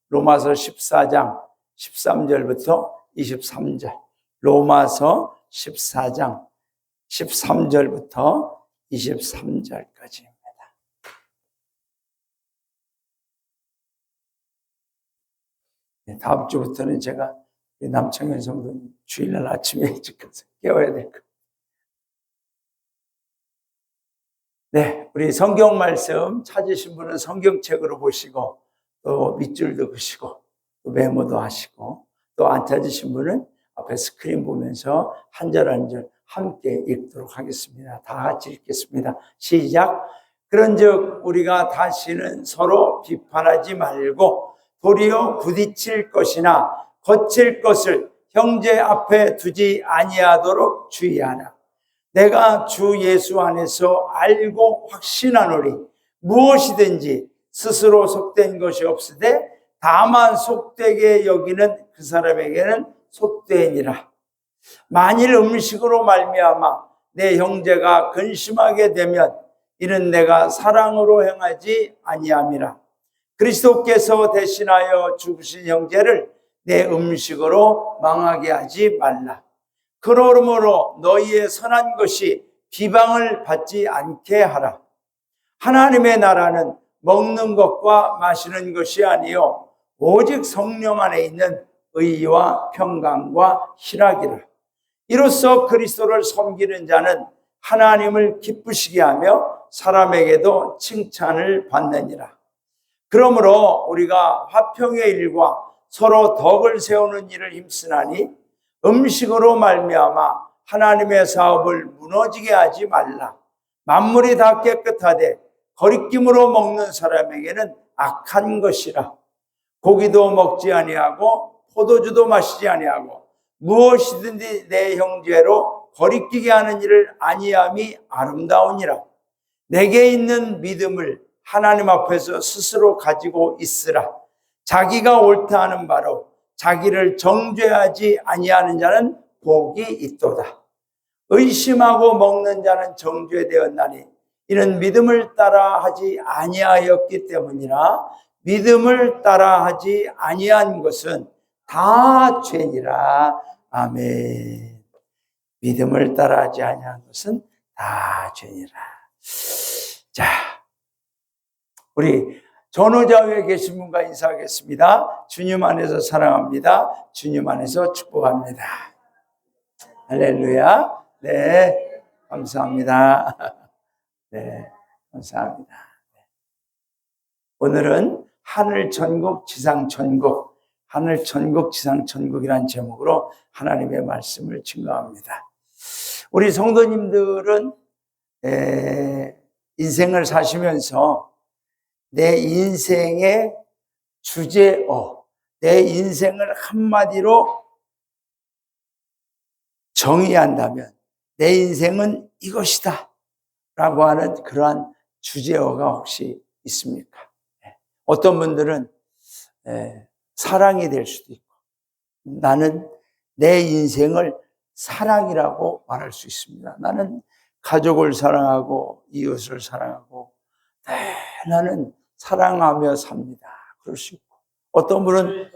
로마서 14장 13절부터 23절. 로마서 14장 13절부터 23절까지입니다. 다음 주부터는 제가 남창현 성도님 주일날 아침에 일찍 가서 깨워야 될 겁니다. 네, 우리 성경 말씀 찾으신 분은 성경책으로 보시고 또 밑줄도 그시고 또 메모도 하시고 또 안 찾으신 분은 앞에 스크린 보면서 한 절 한 절 함께 읽도록 하겠습니다. 다 같이 읽겠습니다. 시작. 그런즉 우리가 다시는 서로 비판하지 말고 도리어 부딪힐 것이나 거칠 것을 형제 앞에 두지 아니하도록 주의하라. 내가 주 예수 안에서 알고 확신하노니 무엇이든지 스스로 속된 것이 없으되 다만 속되게 여기는 그 사람에게는 속되니라. 만일 음식으로 말미암아 내 형제가 근심하게 되면 이는 내가 사랑으로 행하지 아니함이라. 그리스도께서 대신하여 죽으신 형제를 내 음식으로 망하게 하지 말라. 그러므로 너희의 선한 것이 비방을 받지 않게 하라. 하나님의 나라는 먹는 것과 마시는 것이 아니요 오직 성령 안에 있는 의와 평강과 희락이라. 이로써 그리스도를 섬기는 자는 하나님을 기쁘시게 하며 사람에게도 칭찬을 받느니라. 그러므로 우리가 화평의 일과 서로 덕을 세우는 일을 힘쓰나니 음식으로 말미암아 하나님의 사업을 무너지게 하지 말라. 만물이 다 깨끗하되 거리낌으로 먹는 사람에게는 악한 것이라. 고기도 먹지 아니하고 포도주도 마시지 아니하고 무엇이든지 내 형제로 거리끼게 하는 일을 아니함이 아름다우니라. 내게 있는 믿음을 하나님 앞에서 스스로 가지고 있으라. 자기가 옳다 하는 바로 자기를 정죄하지 아니하는 자는 복이 있도다. 의심하고 먹는 자는 정죄되었나니 이는 믿음을 따라 하지 아니하였기 때문이라. 믿음을 따라 하지 아니한 것은 다 죄니라. 아멘. 믿음을 따라 하지 아니한 것은 다 죄니라. 자, 우리 전후좌우에 계신 분과 인사하겠습니다. 주님 안에서 사랑합니다. 주님 안에서 축복합니다. 할렐루야. 네, 감사합니다. 네, 감사합니다. 오늘은 하늘 천국, 지상 천국, 하늘 천국, 지상 천국이라는 제목으로 하나님의 말씀을 증거합니다. 우리 성도님들은 인생을 사시면서 내 인생의 주제어, 내 인생을 한마디로 정의한다면 내 인생은 이것이다 라고 하는 그러한 주제어가 혹시 있습니까? 어떤 분들은 사랑이 될 수도 있고, 나는 내 인생을 사랑이라고 말할 수 있습니다. 나는 가족을 사랑하고 이웃을 사랑하고 나는 사랑하며 삽니다. 그럴 수 있고, 어떤 분은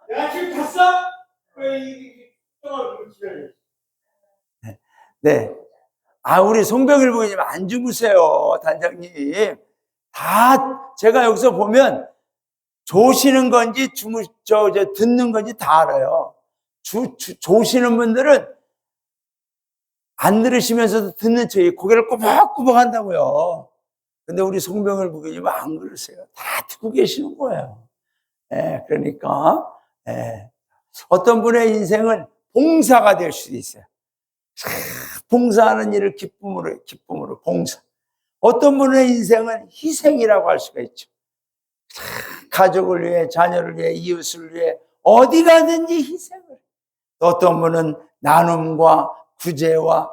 내가 지금 잤어? 네. 우리 송병일 부모님 안 주무세요, 단장님. 다 제가 여기서 보면 조시는 건지 듣는 건지 다 알아요. 조시는 분들은 안 들으시면서도 듣는 척 고개를 꼬박꼬박 한다고요. 근데 우리 송병일 부모님은 안 그러세요. 다 듣고 계시는 거예요. 그러니까 어떤 분의 인생은 봉사가 될 수도 있어요. 봉사하는 일을 기쁨으로 봉사. 어떤 분의 인생은 희생이라고 할 수가 있죠. 가족을 위해, 자녀를 위해, 이웃을 위해 어디 가든지 희생을. 어떤 분은 나눔과 구제와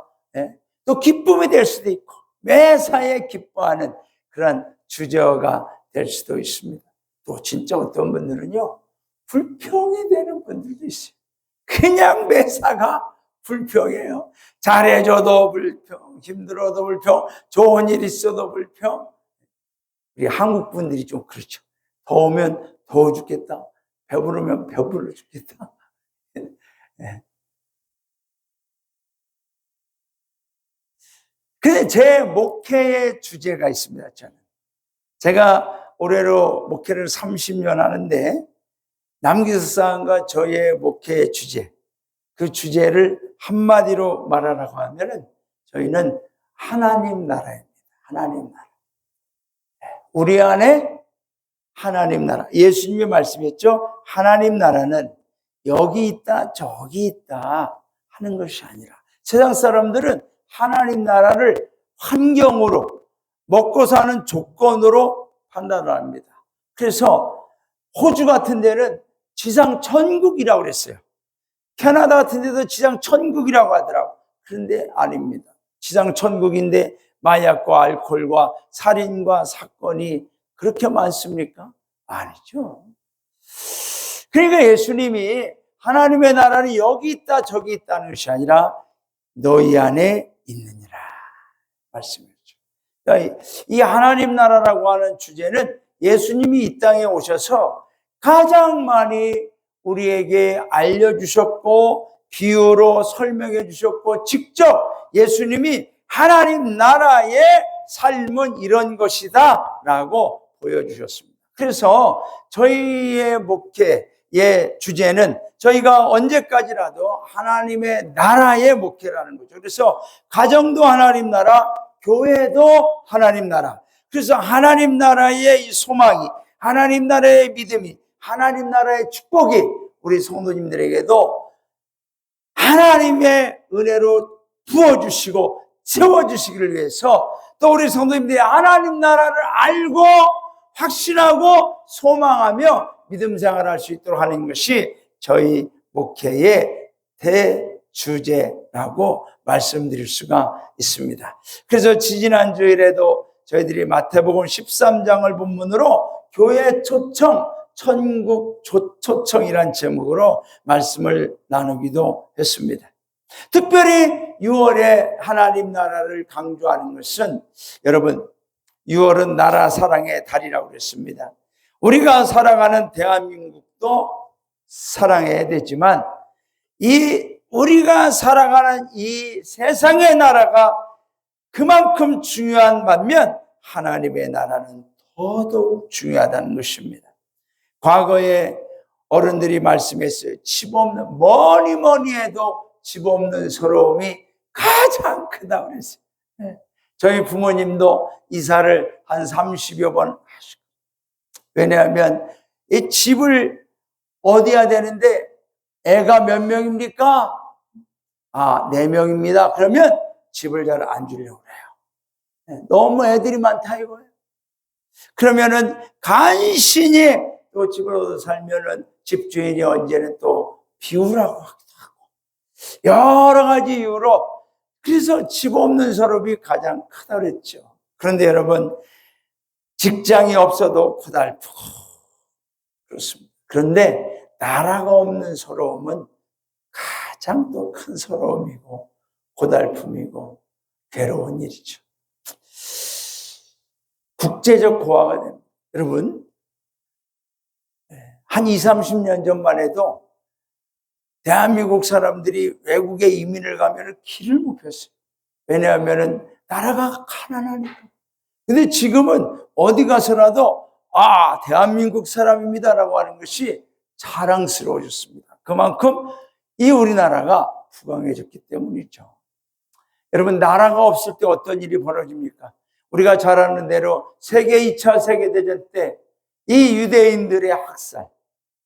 또 기쁨이 될 수도 있고 매사에 기뻐하는 그런 주제어가 될 수도 있습니다. 또 진짜 어떤 분들은요 불평이 되는 분들도 있어요. 그냥 매사가 불평이에요. 잘해줘도 불평, 힘들어도 불평, 좋은 일 있어도 불평. 우리 한국 분들이 좀 그렇죠. 더우면 더워 죽겠다. 배부르면 배불러 죽겠다. 네. 근데 제 목회의 주제가 있습니다. 저는 제가 올해로 목회를 30년 하는데 남기석사님과 저의 목회의 주제, 그 주제를 한마디로 말하라고 하면은 저희는 하나님 나라입니다. 하나님 나라. 우리 안에 하나님 나라. 예수님이 말씀했죠. 하나님 나라는 여기 있다 저기 있다 하는 것이 아니라 세상 사람들은 하나님 나라를 환경으로 먹고 사는 조건으로 판단을 합니다. 그래서 호주 같은 데는 지상 천국이라고 그랬어요. 캐나다 같은 데도 지상 천국이라고 하더라고. 그런데 아닙니다. 지상 천국인데 마약과 알코올과 살인과 사건이 그렇게 많습니까? 아니죠. 그러니까 예수님이 하나님의 나라는 여기 있다 저기 있다는 것이 아니라 너희 안에 있느니라 말씀이죠. 그러니까 이 하나님 나라라고 하는 주제는 예수님이 이 땅에 오셔서 가장 많이 우리에게 알려주셨고 비유로 설명해 주셨고 직접 예수님이 하나님 나라의 삶은 이런 것이다 라고 보여주셨습니다. 그래서 저희의 목회의 주제는 저희가 언제까지라도 하나님의 나라의 목회라는 거죠. 그래서 가정도 하나님 나라, 교회도 하나님 나라. 그래서 하나님 나라의 이 소망이, 하나님 나라의 믿음이, 하나님 나라의 축복이 우리 성도님들에게도 하나님의 은혜로 부어주시고 채워주시기를 위해서 또 우리 성도님들이 하나님 나라를 알고 확신하고 소망하며 믿음 생활할 수 있도록 하는 것이 저희 목회의 대주제라고 말씀드릴 수가 있습니다. 그래서 지지난 주일에도 저희들이 마태복음 13장을 본문으로 교회 초청, 천국 초청이란 제목으로 말씀을 나누기도 했습니다. 특별히 6월에 하나님 나라를 강조하는 것은 여러분 6월은 나라 사랑의 달이라고 그랬습니다. 우리가 살아가는 대한민국도 사랑해야 되지만 우리가 살아가는 이 세상의 나라가 그만큼 중요한 반면 하나님의 나라는 더더욱 중요하다는 것입니다. 과거에 어른들이 말씀했어요. 집 없는, 뭐니 해도 집 없는 서러움이 가장 크다고 그랬어요. 저희 부모님도 이사를 한 30여 번 하시고. 왜냐하면 이 집을 얻어야 되는데 애가 몇 명입니까? 4명입니다. 그러면 집을 잘 안 주려고 그래요. 너무 애들이 많다 이거예요. 그러면은 간신히 또 집을 얻어 살면은 집주인이 언제는 또 비우라고 하기도 하고 여러 가지 이유로 그래서 집 없는 서럽이 가장 크다 그랬죠. 그런데 여러분 직장이 없어도 고달프고 그렇습니다. 그런데 나라가 없는 서러움은 가장 또 큰 서러움이고 고달픔이고 괴로운 일이죠. 국제적 고아가 됩니다. 여러분 한 20, 30년 전만 해도 대한민국 사람들이 외국에 이민을 가면 길을 못 폈어요. 왜냐하면 나라가 가난하니까. 근데 지금은 어디 가서라도 대한민국 사람입니다라고 하는 것이 자랑스러워졌습니다. 그만큼 이 우리나라가 부강해졌기 때문이죠. 여러분 나라가 없을 때 어떤 일이 벌어집니까? 우리가 잘 아는 대로 세계 2차 세계대전 때 이 유대인들의 학살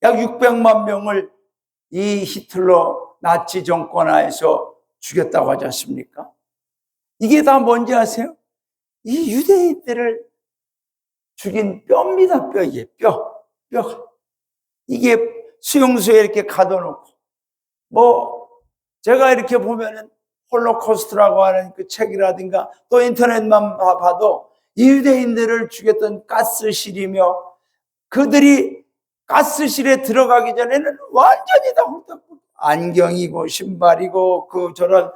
약 600만 명을 이 히틀러 나치 정권 하에서 죽였다고 하지 않습니까? 이게 다 뭔지 아세요? 이 유대인들을 죽인 뼈입니다. 뼈. 이게 뼈. 이게 수용소에 이렇게 가둬놓고 제가 이렇게 보면은 홀로코스트라고 하는 그 책이라든가 또 인터넷만 봐도 이 유대인들을 죽였던 가스실이며 그들이 가스실에 들어가기 전에는 완전히 다 홀딱 안경이고 신발이고 그 저런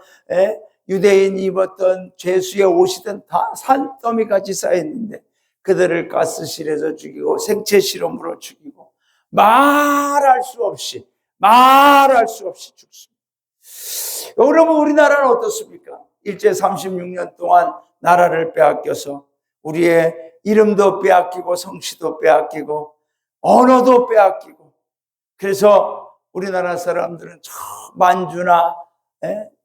유대인이 입었던 죄수의 옷이든 다 산더미 같이 쌓였는데 그들을 가스실에서 죽이고 생체 실험으로 죽이고 말할 수 없이 죽습니다. 여러분, 우리나라는 어떻습니까? 일제 36년 동안 나라를 빼앗겨서 우리의 이름도 빼앗기고 성씨도 빼앗기고 언어도 빼앗기고, 그래서 우리나라 사람들은 저 만주나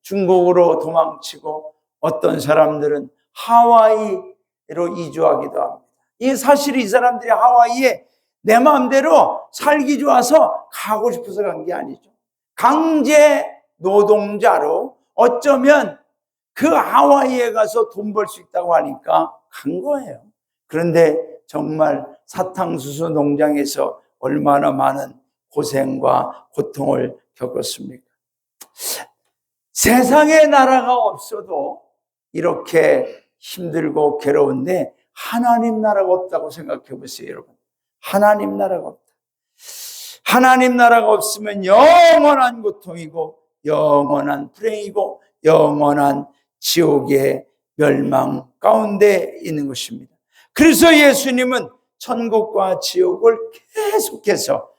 중국으로 도망치고 어떤 사람들은 하와이로 이주하기도 합니다. 이 사실 이 사람들이 하와이에 내 마음대로 살기 좋아서 가고 싶어서 간 게 아니죠. 강제 노동자로 어쩌면 그 하와이에 가서 돈 벌 수 있다고 하니까 간 거예요. 그런데 정말 사탕수수 농장에서 얼마나 많은 고생과 고통을 겪었습니까? 세상에 나라가 없어도 이렇게 힘들고 괴로운데 하나님 나라가 없다고 생각해 보세요, 여러분. 하나님 나라가 없다. 하나님 나라가 없으면 영원한 고통이고 영원한 불행이고 영원한 지옥의 멸망 가운데 있는 것입니다. 그래서 예수님은 천국과 지옥을 계속해서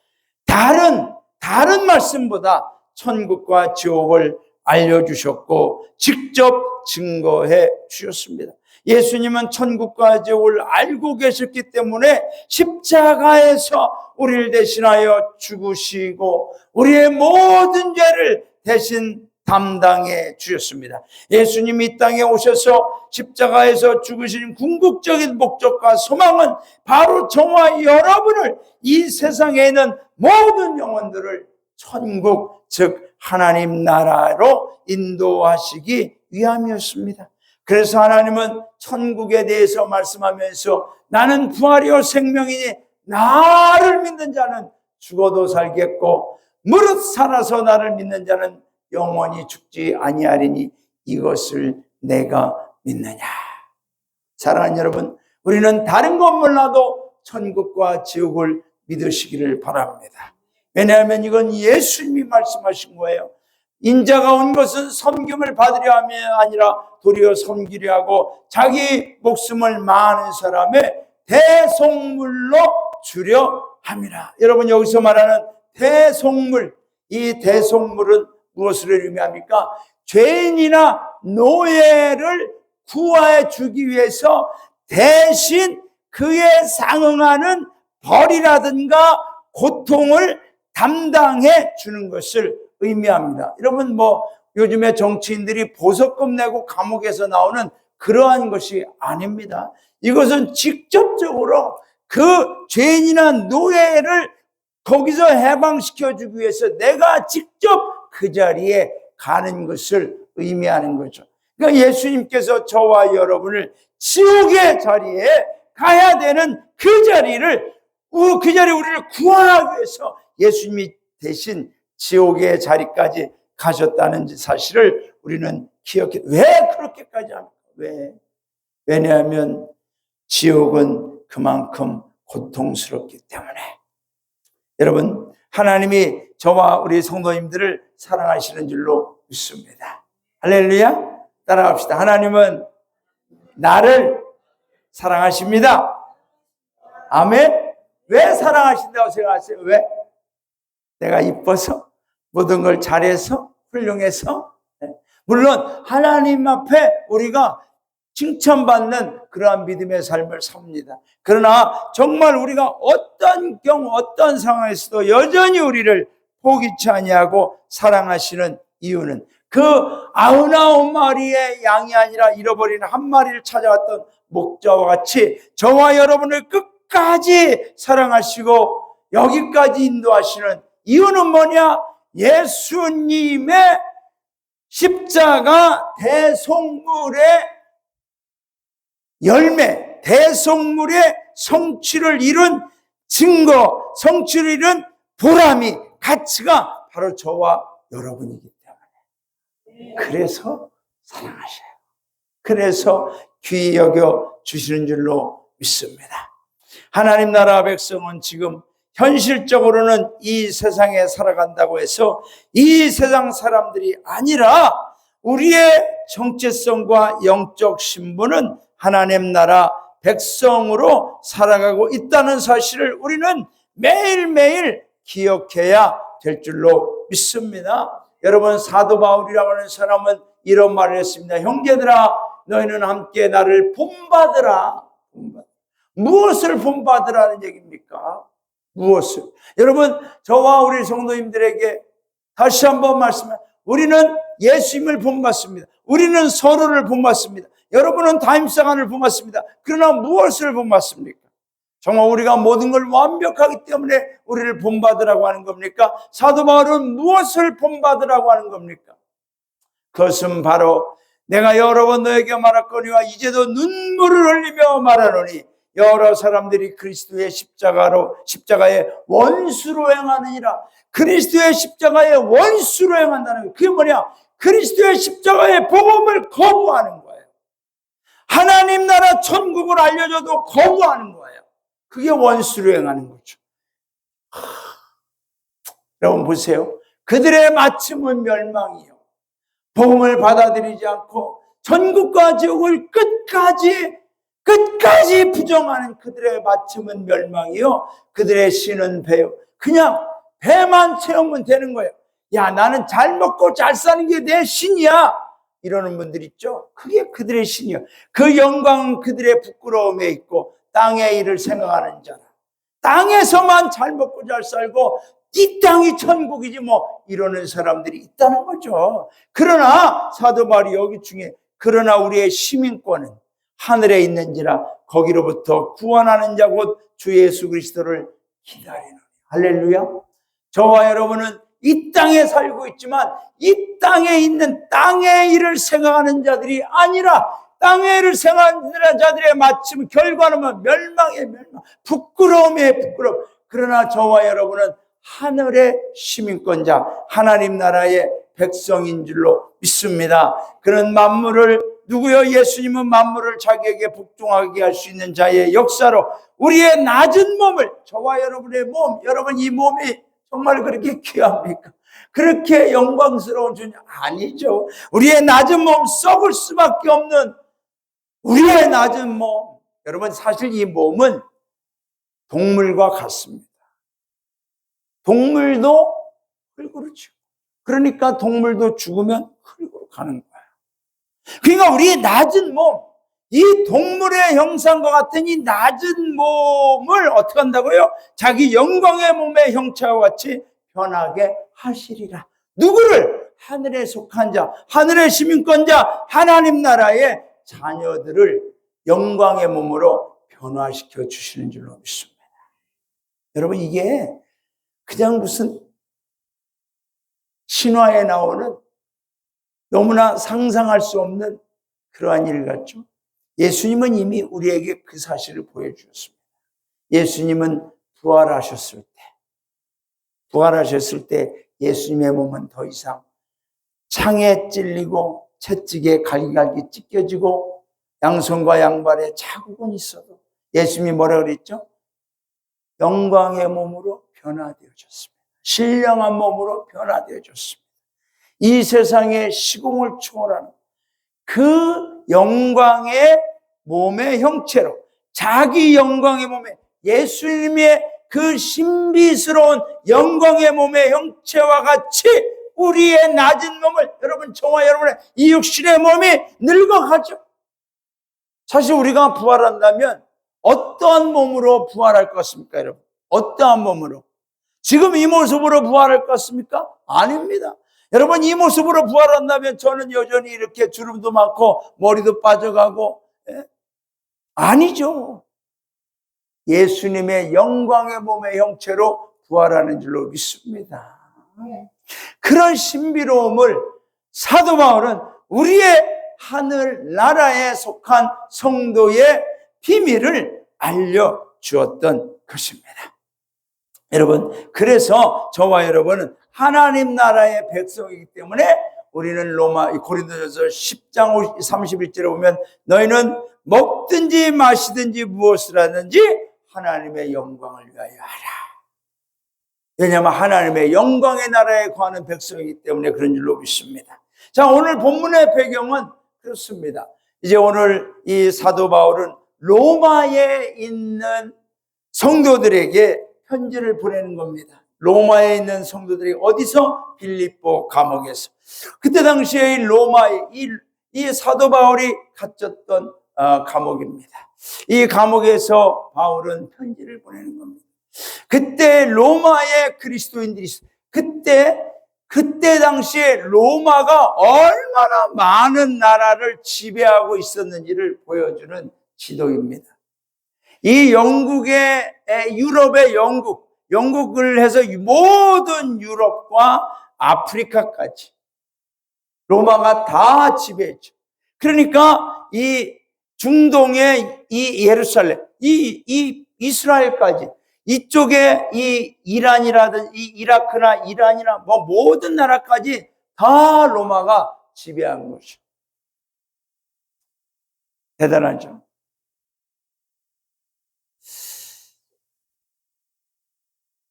다른 말씀보다 천국과 지옥을 알려주셨고 직접 증거해 주셨습니다. 예수님은 천국과 지옥을 알고 계셨기 때문에 십자가에서 우리를 대신하여 죽으시고 우리의 모든 죄를 대신 담당해 주셨습니다. 예수님이 이 땅에 오셔서 십자가에서 죽으신 궁극적인 목적과 소망은 바로 저와 여러분을, 이 세상에 있는 모든 영혼들을 천국, 즉 하나님 나라로 인도하시기 위함이었습니다. 그래서 하나님은 천국에 대해서 말씀하면서 나는 부활이요 생명이니 나를 믿는 자는 죽어도 살겠고 무릇 살아서 나를 믿는 자는 영원히 죽지 아니하리니 이것을 내가 믿느냐. 사랑하는 여러분, 우리는 다른 것 몰라도 천국과 지옥을 믿으시기를 바랍니다. 왜냐하면 이건 예수님이 말씀하신 거예요. 인자가 온 것은 섬김을 받으려 함이 아니라 도리어 섬기려 하고 자기 목숨을 많은 사람의 대속물로 주려 함이라. 여러분, 여기서 말하는 대속물, 이 대속물은 무엇을 의미합니까? 죄인이나 노예를 구하여 주기 위해서 대신 그에 상응하는 벌이라든가 고통을 담당해 주는 것을 의미합니다. 여러분, 요즘에 정치인들이 보석금 내고 감옥에서 나오는 그러한 것이 아닙니다. 이것은 직접적으로 그 죄인이나 노예를 거기서 해방시켜 주기 위해서 내가 직접 그 자리에 가는 것을 의미하는 거죠. 그러니까 예수님께서 저와 여러분을 지옥의 자리에 가야 되는 그 자리에 우리를 구하기 위해서 예수님이 대신 지옥의 자리까지 가셨다는 사실을 우리는 기억해. 왜 그렇게까지 합니까? 왜? 왜냐하면 지옥은 그만큼 고통스럽기 때문에. 여러분, 하나님이 저와 우리 성도님들을 사랑하시는 줄로 믿습니다. 할렐루야. 따라갑시다. 하나님은 나를 사랑하십니다. 아멘. 왜 사랑하신다고 생각하세요? 왜? 내가 이뻐서? 모든 걸 잘해서? 훌륭해서? 물론 하나님 앞에 우리가 칭찬받는 그러한 믿음의 삶을 삽니다. 그러나 정말 우리가 어떤 경우 어떤 상황에서도 여전히 우리를 포기치 아니하고 사랑하시는 이유는 그 99마리의 양이 아니라 잃어버린 한 마리를 찾아왔던 목자와 같이 저와 여러분을 끝까지 사랑하시고 여기까지 인도하시는 이유는 뭐냐? 예수님의 십자가 대속물의 열매, 대속물의 성취를 이룬 증거, 성취를 이룬 보람이, 가치가 바로 저와 여러분이기 때문에. 그래서 사랑하셔요. 그래서 귀히 여겨 주시는 줄로 믿습니다. 하나님 나라 백성은 지금 현실적으로는 이 세상에 살아간다고 해서 이 세상 사람들이 아니라 우리의 정체성과 영적 신분은 하나님 나라 백성으로 살아가고 있다는 사실을 우리는 매일매일 기억해야 될 줄로 믿습니다. 여러분, 사도 바울이라고 하는 사람은 이런 말을 했습니다. 형제들아, 너희는 함께 나를 본받으라. 무엇을 본받으라는 얘기입니까? 무엇을? 여러분, 저와 우리 성도님들에게 다시 한번 말씀해, 우리는 예수님을 본받습니다. 우리는 서로를 본받습니다. 여러분은 타임사간을 본받습니다. 그러나 무엇을 본받습니까? 정말 우리가 모든 걸 완벽하기 때문에 우리를 본받으라고 하는 겁니까? 사도 바울은 무엇을 본받으라고 하는 겁니까? 그것은 바로 내가 여러 번 너에게 말했거니와 이제도 눈물을 흘리며 말하노니 여러 사람들이 그리스도의 십자가의 원수로 행하느니라. 그리스도의 십자가의 원수로 행한다는 거. 그게 뭐냐? 그리스도의 십자가의 복음을 거부하는 거예요. 하나님 나라 천국을 알려줘도 거부하는 거예요. 그게 원수로 행하는 거죠. 여러분 보세요. 그들의 마침은 멸망이요. 복음을 받아들이지 않고 천국과 지옥을 끝까지 부정하는 그들의 마침은 멸망이요. 그들의 신은 배요. 그냥 배만 채우면 되는 거예요. 야, 나는 잘 먹고 잘 사는 게 내 신이야. 이러는 분들 있죠. 그게 그들의 신이요. 그 영광은 그들의 부끄러움에 있고 땅의 일을 생각하는 자라. 땅에서만 잘 먹고 잘 살고 이 땅이 천국이지 뭐 이러는 사람들이 있다는 거죠. 그러나 사도 바울이 여기 중에 그러나 우리의 시민권은 하늘에 있는지라 거기로부터 구원하는 자 곧 주 예수 그리스도를 기다리는. 할렐루야. 저와 여러분은 이 땅에 살고 있지만 이 땅에 있는 땅의 일을 생각하는 자들이 아니라 땅의 일을 생각하는 자들의 마침 결과는 멸망의 멸망, 부끄러움의 부끄러움. 그러나 저와 여러분은 하늘의 시민권자, 하나님 나라의 백성인 줄로 믿습니다. 그런 만물을 누구요? 예수님은 만물을 자기에게 복종하게 할 수 있는 자의 역사로 우리의 낮은 몸을, 저와 여러분의 몸, 여러분 이 몸이 정말 그렇게 귀합니까? 그렇게 영광스러운 주님 아니죠. 우리의 낮은 몸, 썩을 수밖에 없는 우리의 낮은 몸. 여러분 사실 이 몸은 동물과 같습니다. 동물도 흙으로 죽고, 그러니까 동물도 죽으면 흙으로 가는 거예요. 그러니까 우리의 낮은 몸, 이 동물의 형상과 같은 이 낮은 몸을 어떻게 한다고요? 자기 영광의 몸의 형체와 같이 변하게 하시리라. 누구를? 하늘에 속한 자, 하늘의 시민권자, 하나님 나라의 자녀들을 영광의 몸으로 변화시켜 주시는 줄로 믿습니다. 여러분 이게 그냥 무슨 신화에 나오는 너무나 상상할 수 없는 그러한 일 같죠? 예수님은 이미 우리에게 그 사실을 보여주셨습니다. 예수님은 부활하셨을 때 예수님의 몸은 더 이상 창에 찔리고 채찍에 갈기갈기 찢겨지고 양손과 양발에 자국은 있어도 예수님이 뭐라 그랬죠? 영광의 몸으로 변화되어졌습니다. 신령한 몸으로 변화되어졌습니다. 이 세상의 시공을 초월하는 그 영광의 몸의 형체로 자기 영광의 몸에 예수님의 그 신비스러운 영광의 몸의 형체와 같이 우리의 낮은 몸을, 여러분 저와 여러분의 이 육신의 몸이 늙어가죠. 사실 우리가 부활한다면 어떠한 몸으로 부활할 것 같습니까, 여러분? 어떠한 몸으로? 지금 이 모습으로 부활할 것 같습니까? 아닙니다. 여러분 이 모습으로 부활한다면 저는 여전히 이렇게 주름도 많고 머리도 빠져가고, 아니죠. 예수님의 영광의 몸의 형체로 부활하는 줄로 믿습니다. 그런 신비로움을 사도 바울은 우리의 하늘 나라에 속한 성도의 비밀을 알려주었던 것입니다. 여러분, 그래서 저와 여러분은 하나님 나라의 백성이기 때문에 우리는 고린도전서 10장 31절에 보면 너희는 먹든지 마시든지 무엇을 하든지 하나님의 영광을 위하여 하라. 왜냐하면 하나님의 영광의 나라에 거하는 백성이기 때문에 그런 줄로 믿습니다. 자, 오늘 본문의 배경은 그렇습니다. 이제 오늘 이 사도 바울은 로마에 있는 성도들에게 편지를 보내는 겁니다. 로마에 있는 성도들이 어디서? 빌립보 감옥에서. 그때 당시에 로마에 이 사도 바울이 갇혔던 감옥입니다. 이 감옥에서 바울은 편지를 보내는 겁니다. 그때 로마의 그리스도인들이 있어요. 그때 당시에 로마가 얼마나 많은 나라를 지배하고 있었는지를 보여주는 지도입니다. 이 유럽의 영국을 해서 모든 유럽과 아프리카까지 로마가 다 지배했죠. 그러니까 이 중동의 이 예루살렘, 이 이스라엘까지 이쪽에 이 이란이라든지 이 이라크나 이란이나 뭐 모든 나라까지 다 로마가 지배한 것이죠. 대단하죠.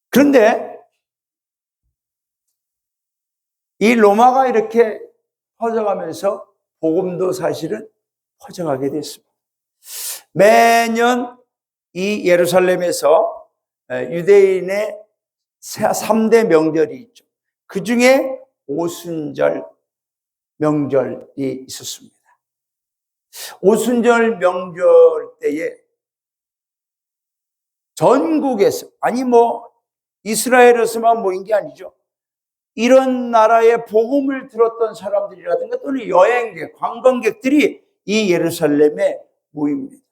그런데 이 로마가 이렇게 퍼져가면서 복음도 사실은 퍼져가게 됐습니다. 매년 이 예루살렘에서 유대인의 3대 명절이 있죠. 그 중에 오순절 명절이 있었습니다. 오순절 명절 때에 전국에서, 아니 이스라엘에서만 모인 게 아니죠. 이런 나라의 복음을 들었던 사람들이라든가 또는 여행객, 관광객들이 이 예루살렘에 모입니다.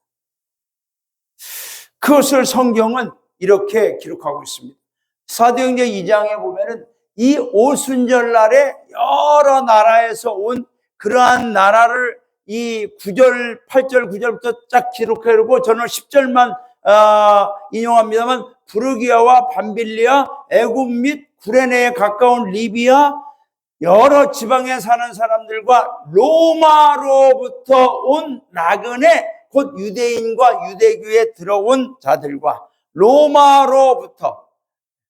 그것을 성경은 이렇게 기록하고 있습니다. 사도행전 2장에 보면은 이 오순절 날에 여러 나라에서 온 그러한 나라를 이 9절, 8절, 9절부터 쫙 기록해놓고 저는 10절만 인용합니다만 부르기아와 밤빌리아, 애굽 및 구레네에 가까운 리비아 여러 지방에 사는 사람들과 로마로부터 온 나그네 곧 유대인과 유대교에 들어온 자들과 로마로부터,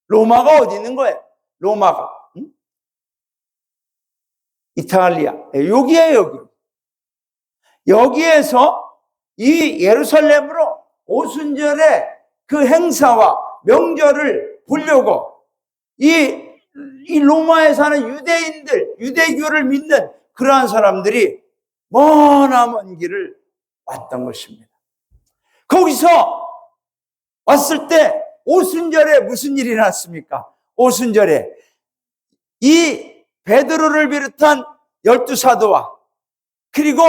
로마가 어디 있는 거예요? 로마가 이탈리아, 여기에요. 여기에서 이 예루살렘으로 오순절에 그 행사와 명절을 보려고 이 로마에 사는 유대인들, 유대교를 믿는 그러한 사람들이 머나먼 길을 왔던 것입니다. 거기서 왔을 때 오순절에 무슨 일이 났습니까? 오순절에 이 베드로를 비롯한 12사도와 그리고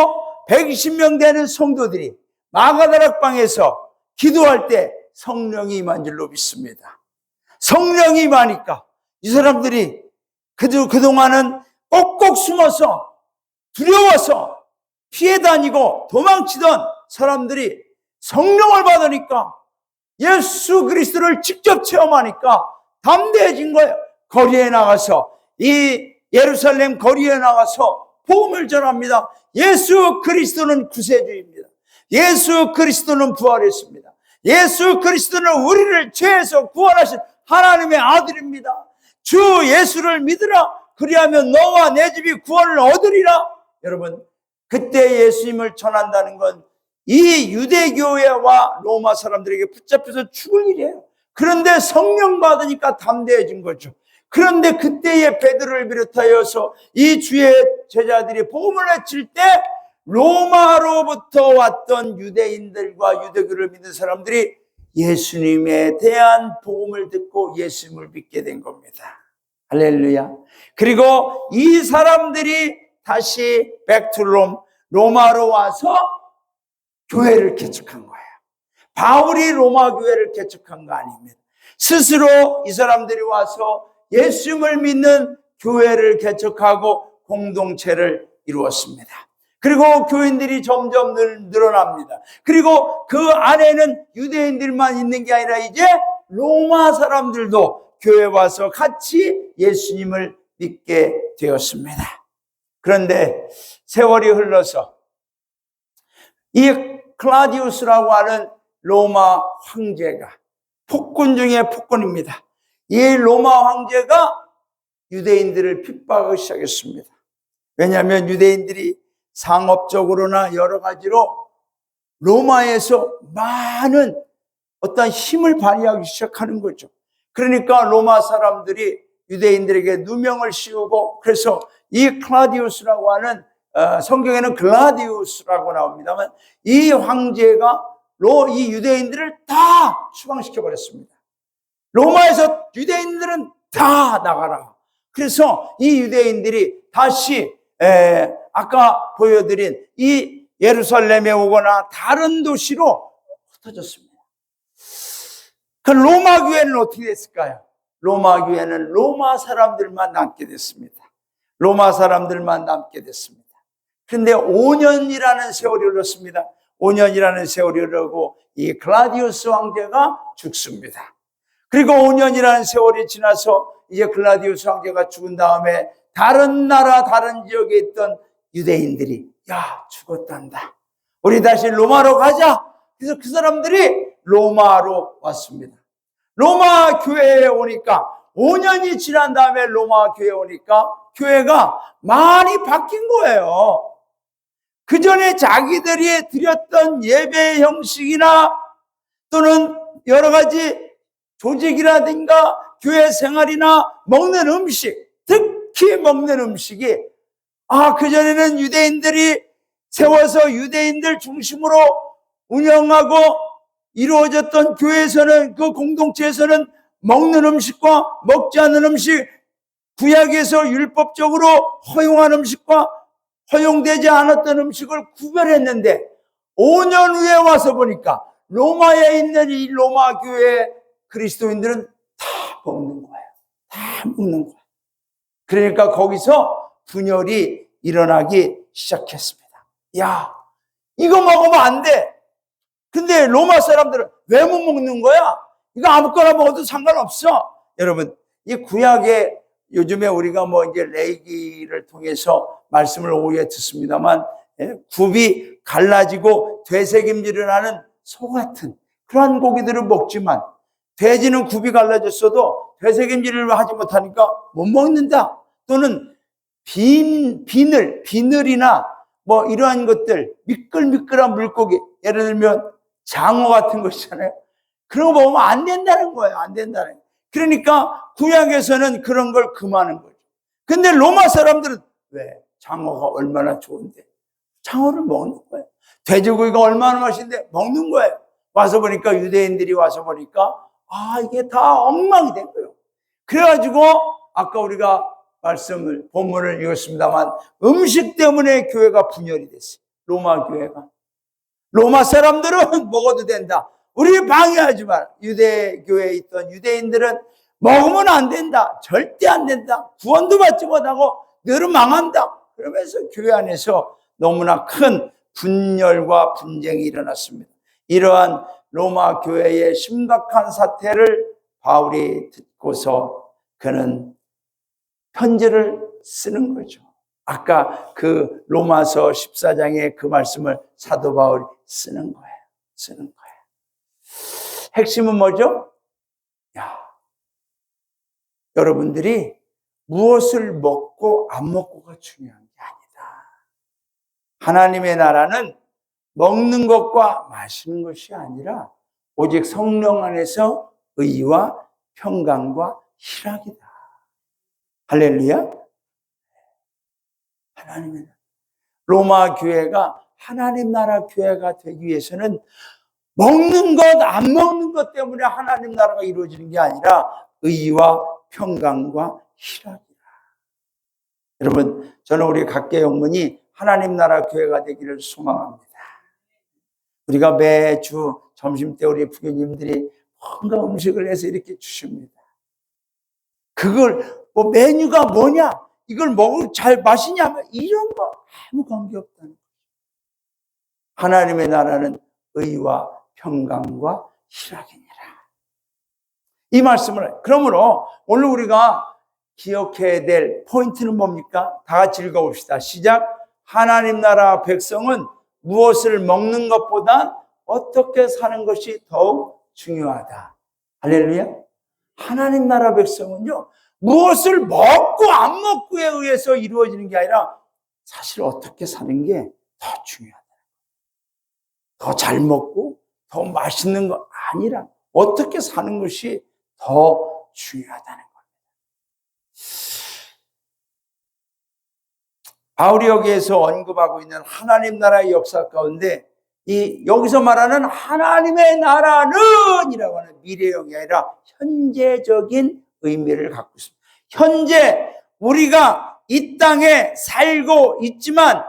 120명 되는 성도들이 마가다락방에서 기도할 때 성령이 임한 줄로 믿습니다. 성령이 임하니까 이 사람들이 그동안은 꼭꼭 숨어서 두려워서 피해 다니고 도망치던 사람들이 성령을 받으니까 예수 그리스도를 직접 체험하니까 담대해진 거예요. 거리에 나가서 이 예루살렘 거리에 나가서 복음을 전합니다. 예수 그리스도는 구세주입니다. 예수 그리스도는 부활했습니다. 예수 그리스도는 우리를 죄에서 구원하신 하나님의 아들입니다. 주 예수를 믿으라. 그리하면 너와 내 집이 구원을 얻으리라. 여러분, 그때 예수님을 전한다는 건 이 유대교회와 로마 사람들에게 붙잡혀서 죽을 일이에요. 그런데 성령 받으니까 담대해진 거죠. 그런데 그때의 베드로를 비롯하여서 이 주의 제자들이 복음을 외칠 때 로마로부터 왔던 유대인들과 유대교를 믿는 사람들이 예수님에 대한 복음을 듣고 예수님을 믿게 된 겁니다. 할렐루야. 그리고 이 사람들이 다시 백투롬 로마로 와서 교회를 개척한 거예요. 바울이 로마 교회를 개척한 거 아닙니다. 스스로 이 사람들이 와서 예수님을 믿는 교회를 개척하고 공동체를 이루었습니다. 그리고 교인들이 점점 늘어납니다. 그리고 그 안에는 유대인들만 있는 게 아니라 이제 로마 사람들도 교회에 와서 같이 예수님을 믿게 되었습니다. 그런데 세월이 흘러서 이 클라디우스라고 하는 로마 황제가 폭군 중에 폭군입니다. 이 로마 황제가 유대인들을 핍박하기 시작했습니다. 왜냐하면 유대인들이 상업적으로나 여러 가지로 로마에서 많은 어떤 힘을 발휘하기 시작하는 거죠. 그러니까 로마 사람들이 유대인들에게 누명을 씌우고, 그래서 이 클라디우스라고 하는, 성경에는 글라디우스라고 나옵니다만, 이 황제가 이 유대인들을 다 추방시켜 버렸습니다. 로마에서 유대인들은 다 나가라. 그래서 이 유대인들이 다시 아까 보여드린 이 예루살렘에 오거나 다른 도시로 흩어졌습니다. 그 로마 교회는 어떻게 됐을까요? 로마 교회는 로마 사람들만 남게 됐습니다. 로마 사람들만 남게 됐습니다. 그런데 5년이라는 세월이 흘렀습니다. 5년이라는 세월이 흐르고 이 글라디우스 황제가 죽습니다. 그리고 5년이라는 세월이 지나서 이제 글라디우스 황제가 죽은 다음에 다른 나라, 다른 지역에 있던 유대인들이 야, 죽었단다. 우리 다시 로마로 가자. 그래서 그 사람들이 로마로 왔습니다. 로마 교회에 오니까 5년이 지난 다음에 로마 교회에 오니까 교회가 많이 바뀐 거예요. 그 전에 자기들이 드렸던 예배 형식이나 또는 여러 가지 조직이라든가 교회 생활이나 먹는 음식, 특히 먹는 음식이 그전에는 유대인들이 세워서 유대인들 중심으로 운영하고 이루어졌던 교회에서는, 그 공동체에서는 먹는 음식과 먹지 않는 음식, 구약에서 율법적으로 허용한 음식과 허용되지 않았던 음식을 구별했는데 5년 후에 와서 보니까 로마에 있는 이 로마 교회 그리스도인들은 다 먹는 거예요. 다 먹는 거예요. 그러니까 거기서 분열이 일어나기 시작했습니다. 야, 이거 먹으면 안 돼. 근데 로마 사람들은 왜 못 먹는 거야? 이거 아무거나 먹어도 상관없어. 여러분, 이 구약에 요즘에 우리가 이제 레이기를 통해서 말씀을 오후에 듣습니다만, 굽이 갈라지고 되새김질을 하는 소 같은 그러한 고기들을 먹지만, 돼지는 굽이 갈라졌어도 되새김질을 하지 못하니까 못 먹는다. 또는 비늘이나 이러한 것들, 미끌미끌한 물고기, 예를 들면 장어 같은 거 있잖아요. 그런 거 먹으면 안 된다는 거예요. 안 된다는 거예요. 그러니까 구약에서는 그런 걸 금하는 거죠. 근데 로마 사람들은 왜? 장어가 얼마나 좋은데 장어를 먹는 거예요. 돼지고기가 얼마나 맛있는데 먹는 거예요. 와서 보니까, 유대인들이 와서 보니까 이게 다 엉망이 된 거예요. 그래가지고 아까 우리가 본문을 읽었습니다만, 음식 때문에 교회가 분열이 됐어요. 로마 교회가. 로마 사람들은 먹어도 된다. 우리 방해하지 마라. 유대교회에 있던 유대인들은 먹으면 안 된다. 절대 안 된다. 구원도 받지 못하고 너는 망한다. 그러면서 교회 안에서 너무나 큰 분열과 분쟁이 일어났습니다. 이러한 로마 교회의 심각한 사태를 바울이 듣고서 그는 편지를 쓰는 거죠. 아까 그 로마서 14장의 그 말씀을 사도 바울이 쓰는 거예요. 쓰는 거예요. 핵심은 뭐죠? 여러분들이 무엇을 먹고 안 먹고가 중요한 게 아니다. 하나님의 나라는 먹는 것과 마시는 것이 아니라 오직 성령 안에서 의와 평강과 희락이다. 할렐루야. 하나님의 나라. 로마 교회가 하나님 나라 교회가 되기 위해서는 먹는 것, 안 먹는 것 때문에 하나님 나라가 이루어지는 게 아니라 의와 평강과 희락이다. 여러분, 저는 우리 각계 영문이 하나님 나라 교회가 되기를 소망합니다. 우리가 매주 점심때 우리 부교님들이 뭔가 음식을 해서 이렇게 주십니다. 그걸 메뉴가 뭐냐, 이걸 먹을 잘 맛이냐, 이런 거 아무 관계없다는 거죠. 하나님의 나라는 의와 평강과 희락이니라. 이 말씀을, 그러므로 오늘 우리가 기억해야 될 포인트는 뭡니까? 다 같이 읽어봅시다. 시작. 하나님 나라 백성은 무엇을 먹는 것보다 어떻게 사는 것이 더욱 중요하다. 할렐루야. 하나님 나라 백성은요, 무엇을 먹고 안 먹고에 의해서 이루어지는 게 아니라 사실 어떻게 사는 게 더 중요하다. 더 잘 먹고 더 맛있는 거 아니라 어떻게 사는 것이 더 중요하다는 겁니다. 바울이 여기에서 언급하고 있는 하나님 나라의 역사 가운데 여기서 말하는 하나님의 나라는 이라고 하는 미래형이 아니라 현재적인 의미를 갖고 있습니다. 현재 우리가 이 땅에 살고 있지만,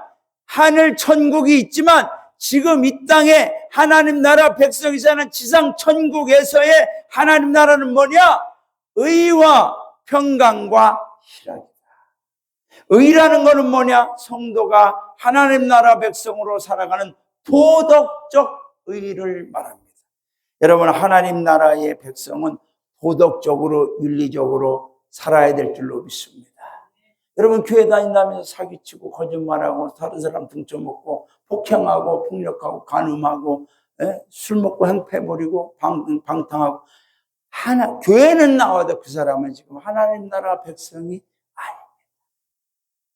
하늘 천국이 있지만, 지금 이 땅에 하나님 나라 백성이 사는 지상 천국에서의 하나님 나라는 뭐냐? 의와 평강과 희락이다. 의라는 것은 뭐냐? 성도가 하나님 나라 백성으로 살아가는 도덕적 의를 말합니다. 여러분, 하나님 나라의 백성은 도덕적으로 윤리적으로 살아야 될 줄로 믿습니다. 여러분, 교회 다닌다면서 사기치고 거짓말하고 다른 사람 등쳐먹고 폭행하고 폭력하고 간음하고 술 먹고 행패 부리고 방탕하고 교회는 나와도 그 사람은 지금 하나님 나라 백성이 아닙니다.